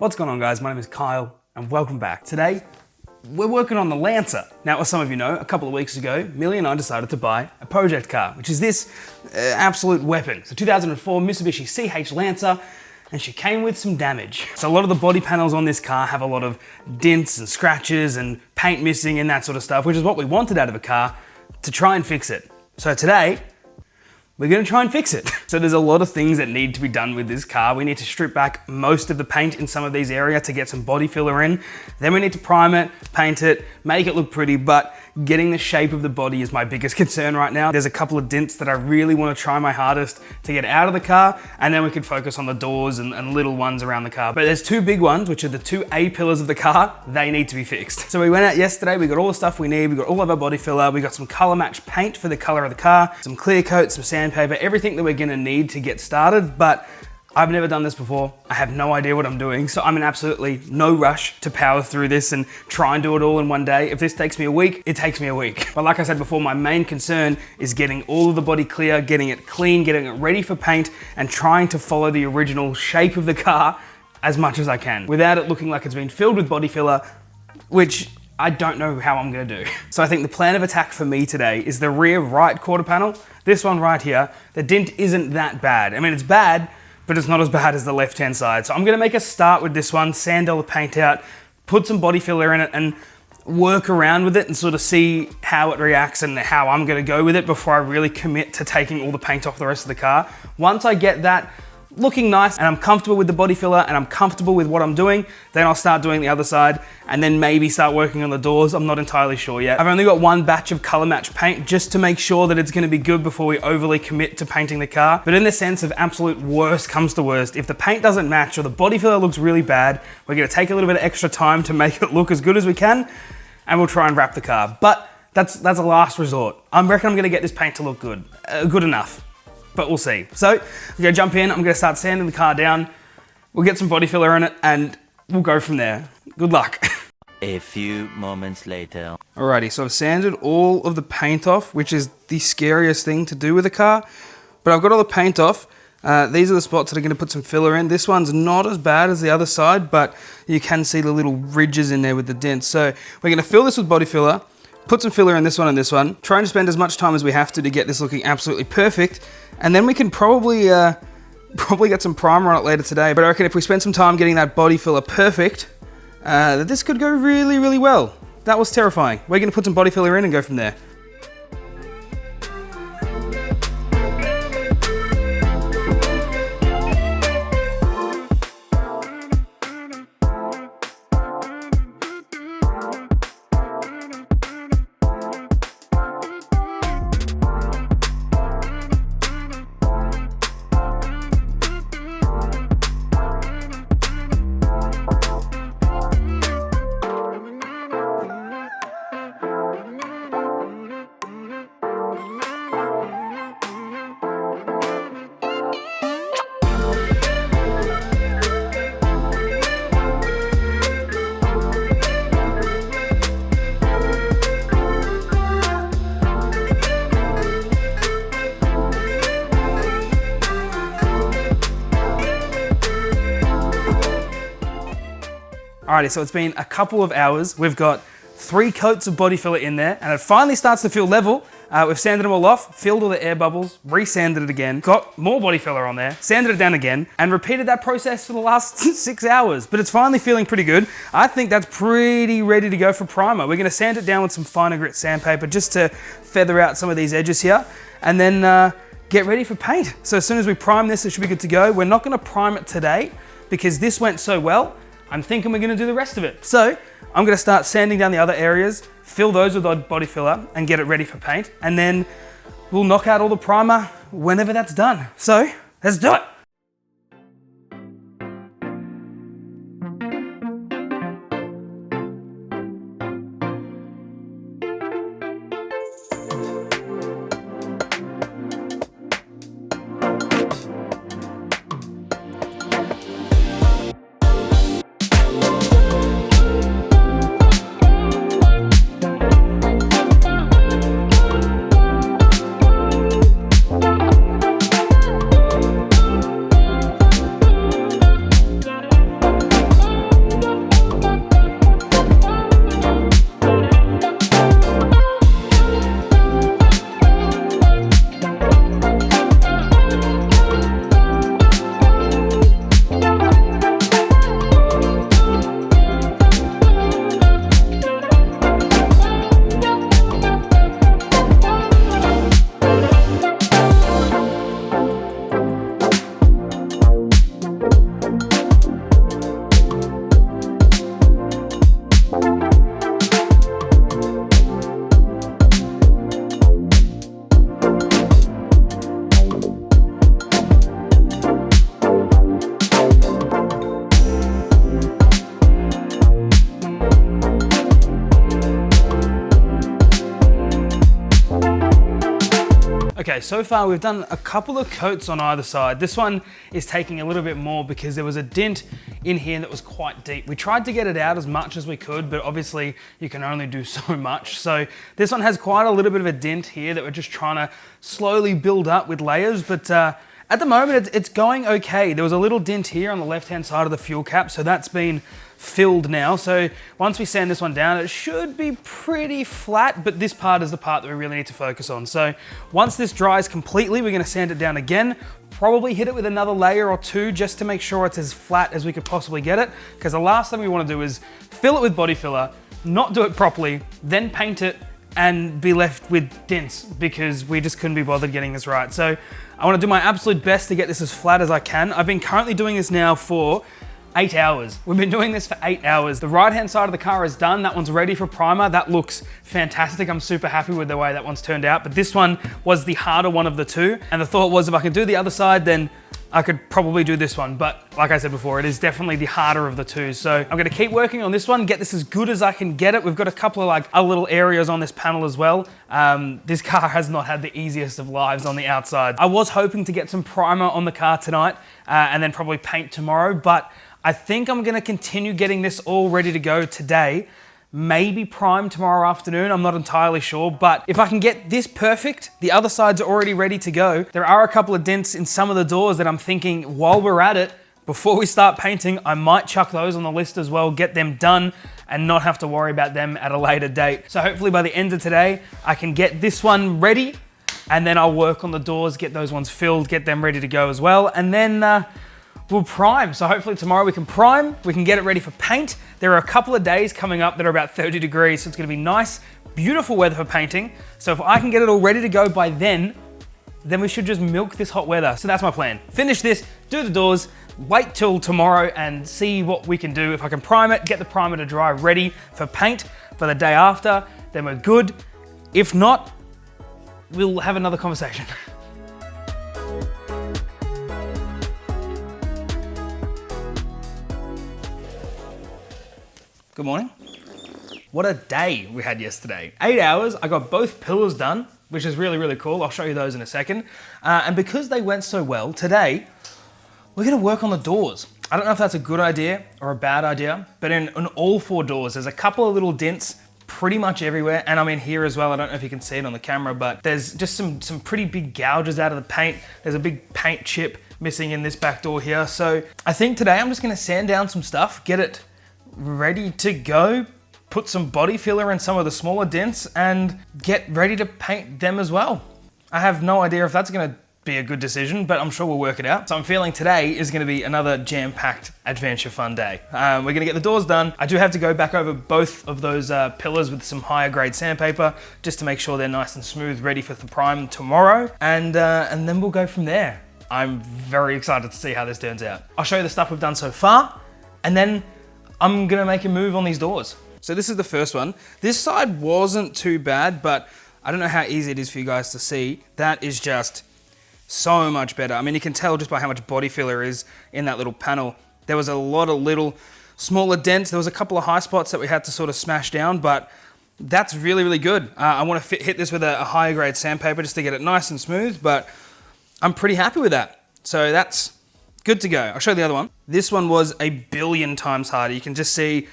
What's going on, guys? My name is Kyle and welcome back. Today, we're working on the Lancer. Now, as some of you know, a couple of weeks ago, Millie and I decided to buy a ProjectCar, which is this absolute weapon. It's a 2004 Mitsubishi CH Lancer, and she came with some damage. So a lot of the body panels on this car have a lot of dents and scratches and paint missing and that sort of stuff, which is what we wanted out of a car to try and fix it. So today, we're gonna try and fix it. So there's a lot of things that need to be done with this car. We need to strip back most of the paint in some of these areas to get some body filler in. Then we need to prime it, paint it, make it look pretty, but getting the shape of the body is my biggest concern right now. There's a couple of dents that I really wanna try my hardest to get out of the car, and then we could focus on the doors and little ones around the car. But there's two big ones, which are the two A-pillars of the car. They need to be fixed. So we went out yesterday, we got all the stuff we need, we got all of our body filler, we got some color match paint for the color of the car, some clear coat, some sandpaper, everything that we're gonna need to get started, but I've never done this before. I have no idea what I'm doing, so I'm in absolutely no rush to power through this and try and do it all in one day. If this takes me a week, it takes me a week. But like I said before, my main concern is getting all of the body clear, getting it clean, getting it ready for paint, and trying to follow the original shape of the car as much as I can, without it looking like it's been filled with body filler, which I don't know how I'm gonna do. So I think the plan of attack for me today is the rear right quarter panel. This one right here, the dent isn't that bad. I mean, it's bad, but it's not as bad as the left-hand side. So I'm gonna make a start with this one, sand all the paint out, put some body filler in it, and work around with it and sort of see how it reacts and how I'm gonna go with it before I really commit to taking all the paint off the rest of the car. Once I get that looking nice and I'm comfortable with the body filler and I'm comfortable with what I'm doing, then I'll start doing the other side and then maybe start working on the doors. I'm not entirely sure yet. I've only got one batch of color match paint just to make sure that it's gonna be good before we overly commit to painting the car. But in the sense of absolute worst comes to worst, if the paint doesn't match or the body filler looks really bad, we're gonna take a little bit of extra time to make it look as good as we can, and we'll try and wrap the car. But that's a last resort. I reckon I'm gonna get this paint to look good, good enough. But we'll see. So, I'm gonna jump in, I'm gonna start sanding the car down, we'll get some body filler in it, and we'll go from there. Good luck. A few moments later. Alrighty, so I've sanded all of the paint off, which is the scariest thing to do with a car, but I've got all the paint off. These are the spots that are gonna put some filler in. This one's not as bad as the other side, but you can see the little ridges in there with the dents. So, we're gonna fill this with body filler, put some filler in this one and this one, try and spend as much time as we have to get this looking absolutely perfect, and then we can probably get some primer on it later today. But I reckon if we spend some time getting that body filler perfect, this could go really, really well. That was terrifying. We're gonna put some body filler in and go from there. Alrighty, so it's been a couple of hours. We've got 3 coats of body filler in there, and it finally starts to feel level. We've sanded them all off, filled all the air bubbles, re-sanded it again, got more body filler on there, sanded it down again, and repeated that process for the last 6 hours. But it's finally feeling pretty good. I think that's pretty ready to go for primer. We're gonna sand it down with some finer grit sandpaper just to feather out some of these edges here, and then get ready for paint. So as soon as we prime this, it should be good to go. We're not gonna prime it today because this went so well. I'm thinking we're gonna do the rest of it. So I'm gonna start sanding down the other areas, fill those with body filler and get it ready for paint. And then we'll knock out all the primer whenever that's done. So let's do it. Okay, so far we've done a couple of coats on either side. This one is taking a little bit more because there was a dent in here that was quite deep. We tried to get it out as much as we could, but obviously you can only do so much. So this one has quite a little bit of a dent here that we're just trying to slowly build up with layers, but at the moment it's going okay. There was a little dent here on the left-hand side of the fuel cap, so that's been filled now. So once we sand this one down, it should be pretty flat, but this part is the part that we really need to focus on. So once this dries completely, we're gonna sand it down again, probably hit it with another layer or two just to make sure it's as flat as we could possibly get it. Because the last thing we wanna do is fill it with body filler, not do it properly, then paint it and be left with dents because we just couldn't be bothered getting this right. So I wanna do my absolute best to get this as flat as I can. I've been currently doing this now for 8 hours. We've been doing this for 8 hours. The right-hand side of the car is done. That one's ready for primer. That looks fantastic. I'm super happy with the way that one's turned out, but this one was the harder one of the two. And the thought was if I could do the other side, then I could probably do this one. But like I said before, it is definitely the harder of the two. So I'm gonna keep working on this one, get this as good as I can get it. We've got a couple of little areas on this panel as well. This car has not had the easiest of lives on the outside. I was hoping to get some primer on the car tonight and then probably paint tomorrow, but I think I'm gonna continue getting this all ready to go today. Maybe prime tomorrow afternoon, I'm not entirely sure, but if I can get this perfect, the other sides are already ready to go. There are a couple of dents in some of the doors that I'm thinking while we're at it, before we start painting, I might chuck those on the list as well, get them done and not have to worry about them at a later date. So hopefully by the end of today, I can get this one ready and then I'll work on the doors, get those ones filled, get them ready to go as well. And then we'll prime. So hopefully tomorrow we can prime, we can get it ready for paint. There are a couple of days coming up that are about 30 degrees, so it's gonna be nice, beautiful weather for painting. So if I can get it all ready to go by then we should just milk this hot weather. So that's my plan. Finish this, do the doors, wait till tomorrow and see what we can do. If I can prime it, get the primer to dry ready for paint for the day after, then we're good. If not, we'll have another conversation. Good morning. What a day we had yesterday. 8 hours, I got both pillars done, which is really, really cool. I'll show you those in a second. And because they went so well, today, we're gonna work on the doors. I don't know if that's a good idea or a bad idea, but in all 4 doors, there's a couple of little dents pretty much everywhere, and I'm in here as well. I don't know if you can see it on the camera, but there's just some pretty big gouges out of the paint. There's a big paint chip missing in this back door here. So I think today I'm just gonna sand down some stuff, get it ready to go, put some body filler in some of the smaller dents and get ready to paint them as well. I have no idea if that's gonna be a good decision, but I'm sure we'll work it out. So I'm feeling today is gonna be another jam-packed adventure fun day. We're gonna get the doors done. I do have to go back over both of those pillars with some higher grade sandpaper just to make sure they're nice and smooth, ready for the prime tomorrow. And then we'll go from there. I'm very excited to see how this turns out. I'll show you the stuff we've done so far, and then I'm gonna make a move on these doors. So this is the first one. This side wasn't too bad, but I don't know how easy it is for you guys to see. That is just so much better. I mean, you can tell just by how much body filler is in that little panel. There was a lot of little smaller dents. There was a couple of high spots that we had to sort of smash down, but that's really, really good. I wanna hit this with a higher grade sandpaper just to get it nice and smooth, but I'm pretty happy with that. So that's good to go. I'll show you the other one. This one was a billion times harder. You can just see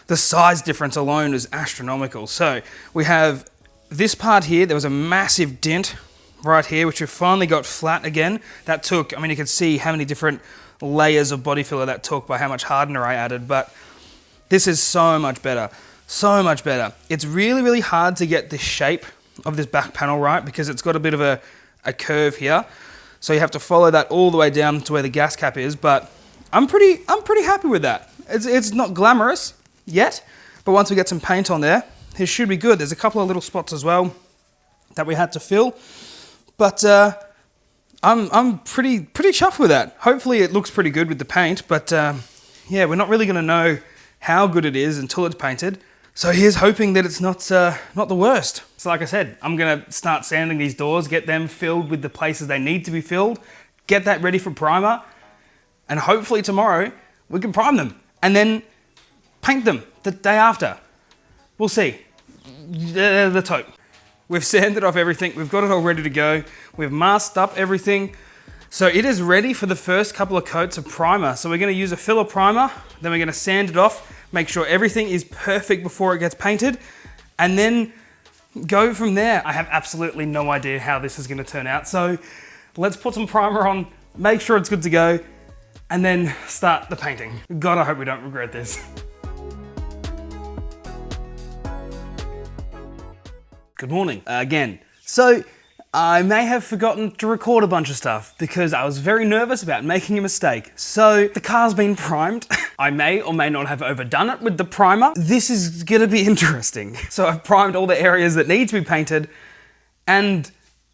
the size difference alone is astronomical. So we have this part here. There was a massive dent right here, which we finally got flat again. That took, I mean, you can see how many different layers of body filler that took by how much hardener I added, but this is so much better. So much better. It's really, really hard to get the shape of this back panel right because it's got a bit of a curve here. So you have to follow that all the way down to where the gas cap is, but I'm pretty happy with that. It's not glamorous yet, but once we get some paint on there, it should be good. There's a couple of little spots as well that we had to fill, but I'm pretty chuffed with that. Hopefully it looks pretty good with the paint, but yeah, we're not really gonna know how good it is until it's painted. So here's hoping that it's not the worst. So like I said, I'm gonna start sanding these doors, get them filled with the places they need to be filled, get that ready for primer, and hopefully tomorrow we can prime them. and then paint them the day after. We'll see. The taupe. We've sanded off everything. We've got it all ready to go. We've masked up everything. So it is ready for the first couple of coats of primer. So we're going to use a filler primer, then we're going to sand it off, make sure everything is perfect before it gets painted, and then go from there. I have absolutely no idea how this is going to turn out. So let's put some primer on, make sure it's good to go, and then start the painting. God, I hope we don't regret this. Good morning again. So I may have forgotten to record a bunch of stuff because I was very nervous about making a mistake. So the car's been primed. I may or may not have overdone it with the primer. This is gonna be interesting. So I've primed all the areas that need to be painted and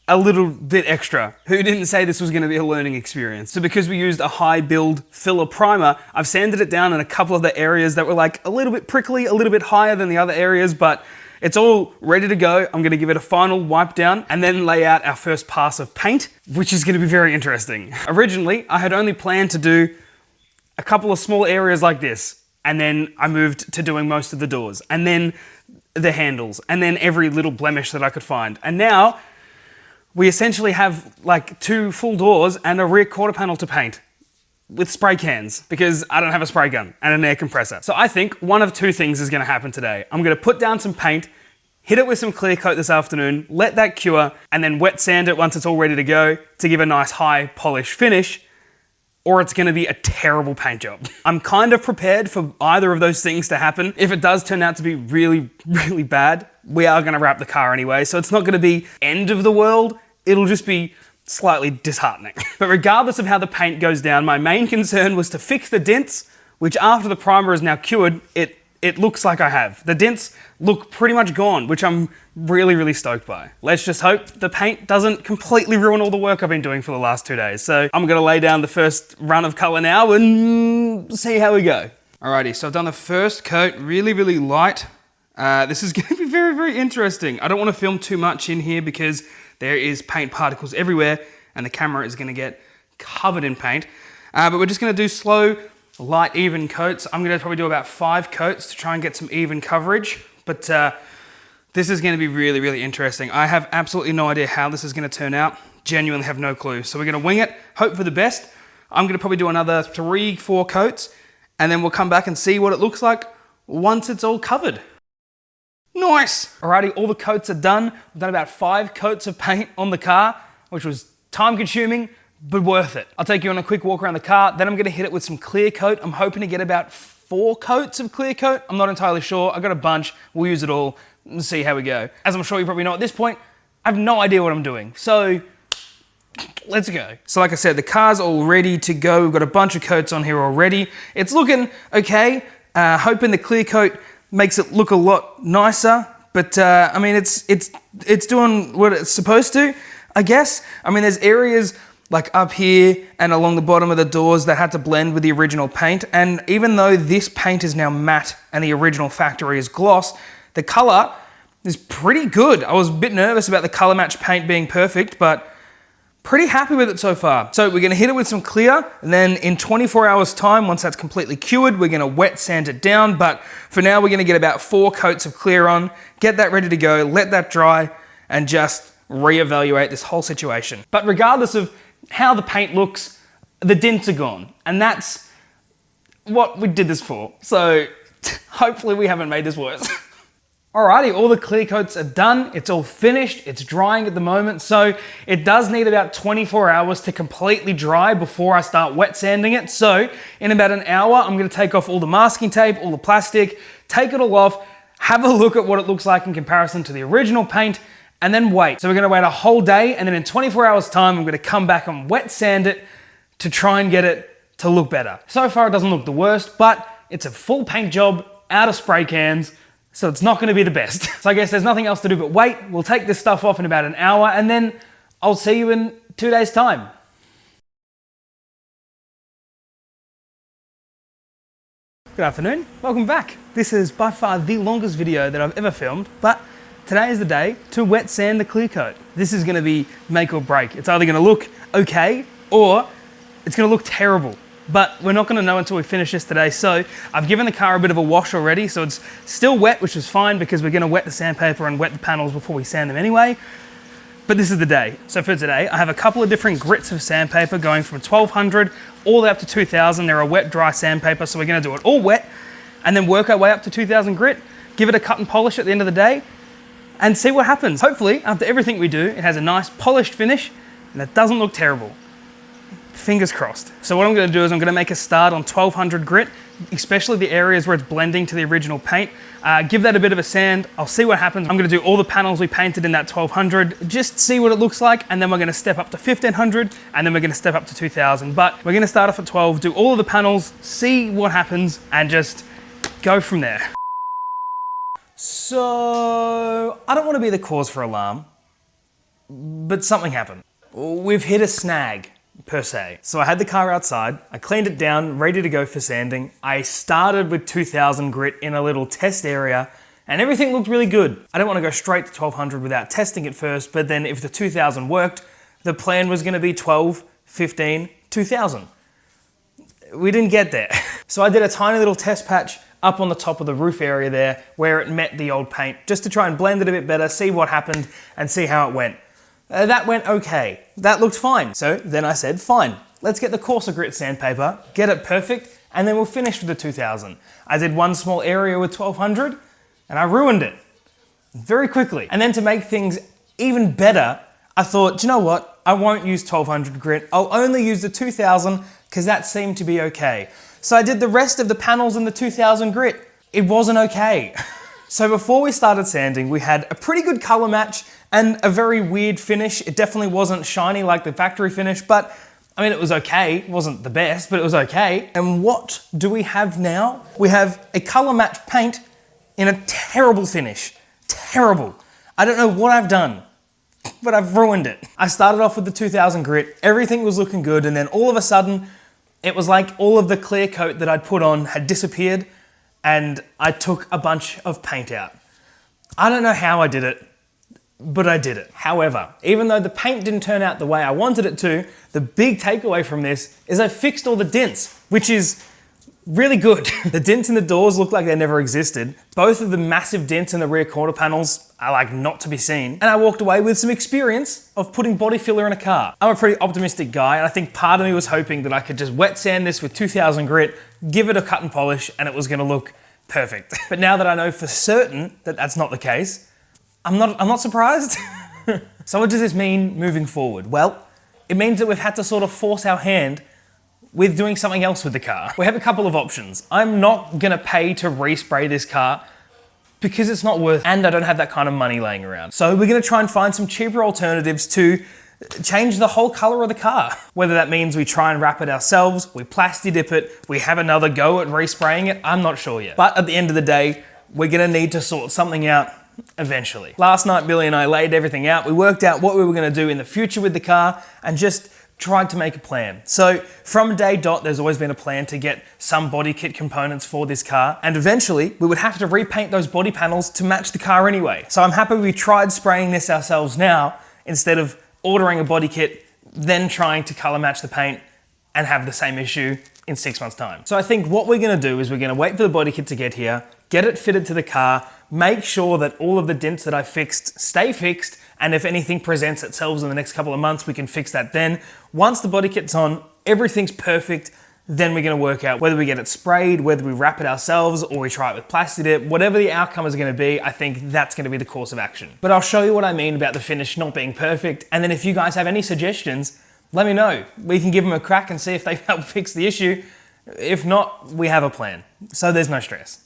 a little bit extra. Who didn't say this was gonna be a learning experience? So because we used a high build filler primer, I've sanded it down in a couple of the areas that were like a little bit prickly, a little bit higher than the other areas, but it's all ready to go. I'm gonna give it a final wipe down and then lay out our first pass of paint, which is gonna be very interesting. Originally, I had only planned to do a couple of small areas like this, and then I moved to doing most of the doors, and then the handles, and then every little blemish that I could find. And now, we essentially have like 2 full doors and a rear quarter panel to paint with spray cans because I don't have a spray gun and an air compressor. So I think one of 2 things is gonna happen today. I'm gonna put down some paint, hit it with some clear coat this afternoon, let that cure, and then wet sand it once it's all ready to go to give a nice high polish finish, or it's gonna be a terrible paint job. I'm kind of prepared for either of those things to happen. If it does turn out to be really, really bad, we are gonna wrap the car anyway, so it's not gonna be end of the world, it'll just be slightly disheartening. But regardless of how the paint goes down, my main concern was to fix the dents, which after the primer is now cured, it looks like I have. The dents look pretty much gone, which I'm really, really stoked by. Let's just hope the paint doesn't completely ruin all the work I've been doing for the last 2 days. So I'm gonna lay down the first run of color now and see how we go. Alrighty, so I've done the first coat, really, really light. This is gonna be very, very interesting. I don't wanna film too much in here because there is paint particles everywhere and the camera is gonna get covered in paint. But we're just gonna do slow, light, even coats. I'm gonna probably do about 5 coats to try and get some even coverage. But this is gonna be really, really interesting. I have absolutely no idea how this is gonna turn out. Genuinely have no clue. So we're gonna wing it, hope for the best. I'm gonna probably do another 3, 4 coats, and then we'll come back and see what it looks like once it's all covered. Nice! Alrighty, all the coats are done. I've done about 5 coats of paint on the car, which was time consuming, but worth it. I'll take you on a quick walk around the car, then I'm gonna hit it with some clear coat. I'm hoping to get about 4 coats of clear coat. I'm not entirely sure. I got a bunch. We'll use it all and see how we go. As I'm sure you probably know at this point, I have no idea what I'm doing. So let's go. So like I said, the car's all ready to go. We've got a bunch of coats on here already. It's looking okay. Hoping the clear coat makes it look a lot nicer, but I mean, it's doing what it's supposed to, I guess. I mean, there's areas like up here and along the bottom of the doors that had to blend with the original paint, and even though this paint is now matte and the original factory is gloss, the color is pretty good. I was a bit nervous about the color match paint being perfect, but pretty happy with it so far. So we're gonna hit it with some clear, and then in 24 hours time, once that's completely cured, we're gonna wet sand it down. But for now, we're gonna get about 4 coats of clear on, get that ready to go, let that dry, and just reevaluate this whole situation. But regardless of how the paint looks, the dents are gone. And that's what we did this for. So hopefully we haven't made this worse. Alrighty, all the clear coats are done. It's all finished. It's drying at the moment. So it does need about 24 hours to completely dry before I start wet sanding it. So in about an hour, I'm gonna take off all the masking tape, all the plastic, take it all off, have a look at what it looks like in comparison to the original paint, and then wait. So we're gonna wait a whole day, and then in 24 hours time, I'm gonna come back and wet sand it to try and get it to look better. So far, it doesn't look the worst, but it's a full paint job out of spray cans, so it's not gonna be the best. So I guess there's nothing else to do but wait. We'll take this stuff off in about an hour, and then I'll see you in 2 days' time. Good afternoon, welcome back. This is by far the longest video that I've ever filmed, but today is the day to wet sand the clear coat. This is gonna be make or break. It's either gonna look okay, or it's gonna look terrible. but we're not going to know until we finish this today. So I've given the car a bit of a wash already, so it's still wet, which is fine because we're going to wet the sandpaper and wet the panels before we sand them anyway. But this is the day. So for today, I have a couple of different grits of sandpaper going from 1200 all the way up to 2000. They're a wet, dry sandpaper, so we're going to do it all wet and then work our way up to 2000 grit, give it a cut and polish at the end of the day, and see what happens. Hopefully, after everything we do, it has a nice polished finish and it doesn't look terrible. Fingers crossed. So what I'm going to do is I'm going to make a start on 1200 grit, especially the areas where it's blending to the original paint. Give that a bit of a sand. I'll see what happens. I'm going to do all the panels we painted in that 1200, just see what it looks like, and then we're going to step up to 1500, and then we're going to step up to 2000. But we're going to start off at 12, do all of the panels, see what happens, and just go from there. So I don't want to be the cause for alarm, but something happened. We've hit a snag, per se. So I had the car outside, I cleaned it down, ready to go for sanding. I started with 2000 grit in a little test area and everything looked really good. I didn't want to go straight to 1200 without testing it first, but then if the 2000 worked, the plan was going to be 12, 15, 2000. We didn't get there. So I did a tiny little test patch up on the top of the roof area there where it met the old paint, just to try and blend it a bit better, see what happened and see how it went. That went okay. That looked fine. So then I said, fine, let's get the coarser grit sandpaper, get it perfect, and then we'll finish with the 2000. I did one small area with 1200 and I ruined it very quickly. And then to make things even better, I thought, do you know what? I won't use 1200 grit. I'll only use the 2000 because that seemed to be okay. So I did the rest of the panels in the 2000 grit. It wasn't okay. So before we started sanding, we had a pretty good color match and a very weird finish. It definitely wasn't shiny like the factory finish, but I mean, it was okay. It wasn't the best, but it was okay. And what do we have now? We have a color match paint in a terrible finish. Terrible. I don't know what I've done, but I've ruined it. I started off with the 2000 grit. Everything was looking good. And then all of a sudden, it was like all of the clear coat that I'd put on had disappeared and I took a bunch of paint out. I don't know how I did it, but I did it. However, even though the paint didn't turn out the way I wanted it to, the big takeaway from this is I fixed all the dents, which is really good. The dents in the doors look like they never existed. Both of the massive dents in the rear quarter panels are like not to be seen. And I walked away with some experience of putting body filler in a car. I'm a pretty optimistic guy, and I think part of me was hoping that I could just wet sand this with 2000 grit, give it a cut and polish, and it was gonna look perfect. But now that I know for certain that that's not the case, I'm not surprised. So what does this mean moving forward? Well, it means that we've had to sort of force our hand with doing something else with the car. We have a couple of options. I'm not gonna pay to respray this car because it's not worth it, and I don't have that kind of money laying around. So we're gonna try and find some cheaper alternatives to change the whole color of the car. Whether that means we try and wrap it ourselves, we plasti dip it, we have another go at respraying it, I'm not sure yet. But at the end of the day, we're gonna need to sort something out eventually. Last night, Billy and I laid everything out. We worked out what we were gonna do in the future with the car and just tried to make a plan. So from day dot, there's always been a plan to get some body kit components for this car. And eventually we would have to repaint those body panels to match the car anyway. So I'm happy we tried spraying this ourselves now instead of ordering a body kit, then trying to color match the paint and have the same issue in 6 months' time. So I think what we're gonna do is we're gonna wait for the body kit to get here, get it fitted to the car, make sure that all of the dents that I fixed stay fixed, and if anything presents itself in the next couple of months, we can fix that then. Once the body kit's on, everything's perfect, then we're gonna work out whether we get it sprayed, whether we wrap it ourselves, or we try it with plasti dip. Whatever the outcome is gonna be, I think that's gonna be the course of action. But I'll show you what I mean about the finish not being perfect, and then if you guys have any suggestions, let me know. We can give them a crack and see if they help fix the issue. If not, we have a plan. So there's no stress.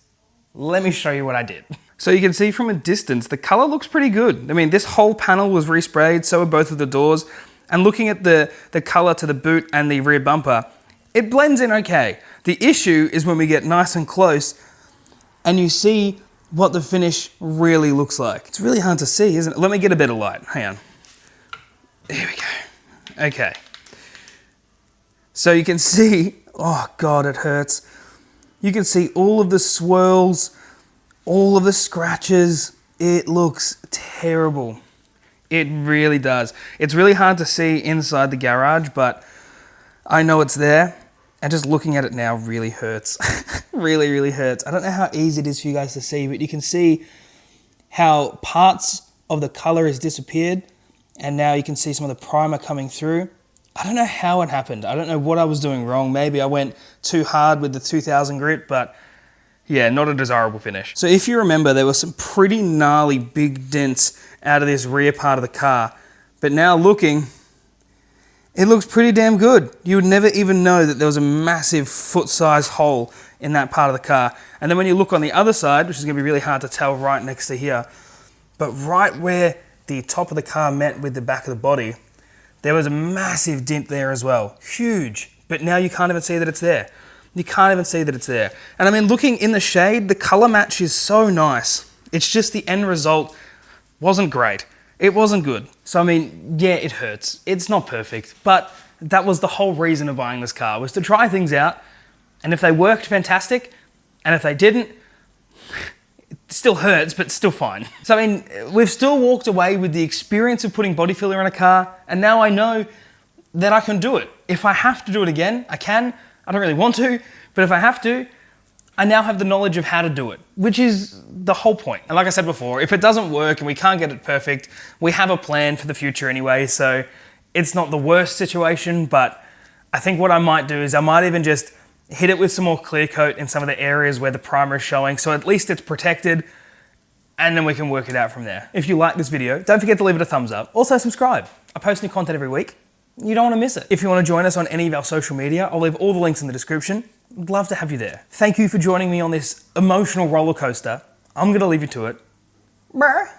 Let me show you what I did. So you can see from a distance, the color looks pretty good. I mean, this whole panel was resprayed, so are both of the doors. And looking at the color to the boot and the rear bumper, it blends in okay. The issue is when we get nice and close and you see what the finish really looks like. It's really hard to see, isn't it? Let me get a better light, hang on. There we go, okay. So you can see, oh God, it hurts. You can see all of the swirls, all of the scratches. It looks terrible. It really does. It's really hard to see inside the garage, but I know it's there. And just looking at it now really hurts. Really, really hurts. I don't know how easy it is for you guys to see, but you can see how parts of the color has disappeared, and now you can see some of the primer coming through. I don't know how it happened. I don't know what I was doing wrong. Maybe I went too hard with the 2000 grit, but yeah, not a desirable finish. So if you remember, there were some pretty gnarly big dents out of this rear part of the car, but now looking, it looks pretty damn good. You would never even know that there was a massive foot-sized hole in that part of the car. And then when you look on the other side, which is going to be really hard to tell right next to here, but right where the top of the car met with the back of the body, there was a massive dent there as well. Huge. But now you can't even see that it's there. You can't even see that it's there. And I mean, looking in the shade, the color match is so nice. It's just the end result wasn't great. It wasn't good. So I mean, yeah, it hurts. It's not perfect, but that was the whole reason of buying this car, was to try things out. And if they worked, fantastic. And if they didn't, it still hurts, but still fine. So I mean, we've still walked away with the experience of putting body filler in a car, and now I know that I can do it. If I have to do it again, I can. I don't really want to, but if I have to, I now have the knowledge of how to do it, which is the whole point. And like I said before, if it doesn't work and we can't get it perfect, we have a plan for the future anyway, so it's not the worst situation, but I think what I might do is I might even just hit it with some more clear coat in some of the areas where the primer is showing, so at least it's protected, and then we can work it out from there. If you like this video, don't forget to leave it a thumbs up. Also subscribe. I post new content every week. You don't want to miss it. If you want to join us on any of our social media, I'll leave all the links in the description. I'd love to have you there. Thank you for joining me on this emotional roller coaster. I'm going to leave you to it. Brr.